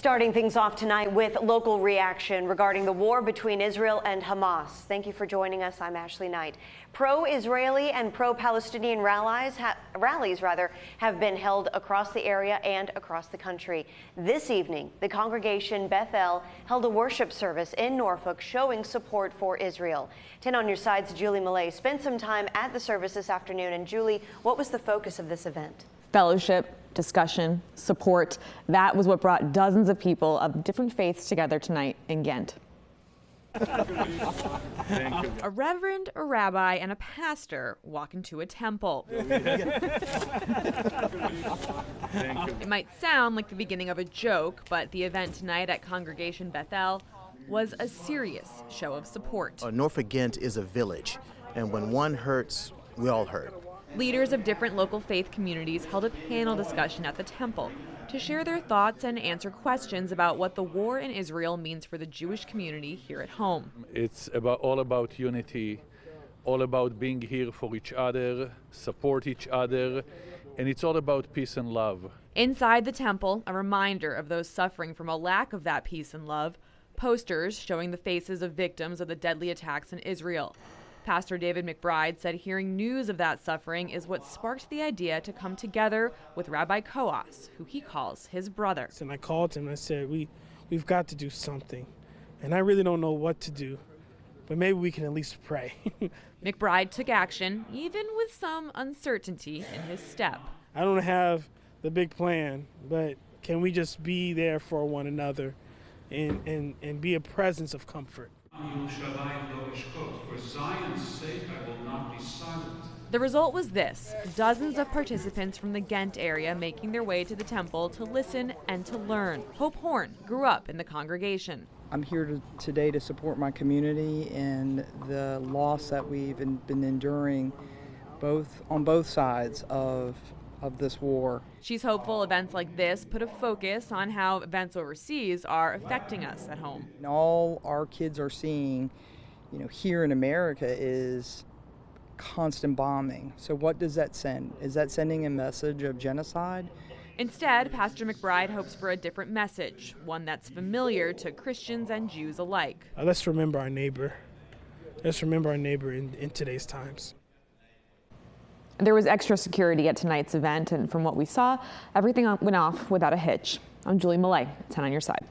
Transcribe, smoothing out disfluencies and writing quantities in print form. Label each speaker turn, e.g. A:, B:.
A: Starting things off tonight with local reaction regarding the war between Israel and Hamas. Thank you for joining us. I'm Ashley Knight. Pro-Israeli and pro-Palestinian rallies have been held across the area and across the country. This evening, the congregation Beth El held a worship service in Norfolk showing support for Israel. 10 on your side's Julie Millay spent some time at the service this afternoon. And Julie, what was the focus of this event?
B: Fellowship, discussion, support. That was what brought dozens of people of different faiths together tonight in Ghent.
C: A reverend, a rabbi, and a pastor walk into a temple. It might sound like the beginning of a joke, but the event tonight at Congregation Beth El was a serious show of support.
D: Norfolk Ghent is a village, and when one hurts, we all hurt.
C: Leaders of different local faith communities held a panel discussion at the temple to share their thoughts and answer questions about what the war in Israel means for the Jewish community here at home.
E: It's all about unity, all about being here for each other, support each other, and it's all about peace and love.
C: Inside the temple, a reminder of those suffering from a lack of that peace and love, posters showing the faces of victims of the deadly attacks in Israel. Pastor David McBride said hearing news of that suffering is what sparked the idea to come together with Rabbi Koas, who he calls his brother.
F: And I called him and I said, we've got to do something. And I really don't know what to do, but maybe we can at least pray.
C: McBride took action, even with some uncertainty in his step.
F: I don't have the big plan, but can we just be there for one another and be a presence of comfort?
G: For Zion's sake, I will not be silent.
C: The result was this: dozens of participants from the Ghent area making their way to the temple to listen and to learn. Hope Horn grew up in the congregation.
H: I'm here today to support my community and the loss that we've been enduring on both sides of this war.
C: She's hopeful events like this put a focus on how events overseas are affecting us at home.
H: All our kids are seeing, here in America is constant bombing. So what does that send? Is that sending a message of genocide?
C: Instead, Pastor McBride hopes for a different message, one that's familiar to Christians and Jews alike.
F: Let's remember our neighbor. Let's remember our neighbor in today's times.
B: There was extra security at tonight's event, and from what we saw, everything went off without a hitch. I'm Julie Millay, 10 on your side.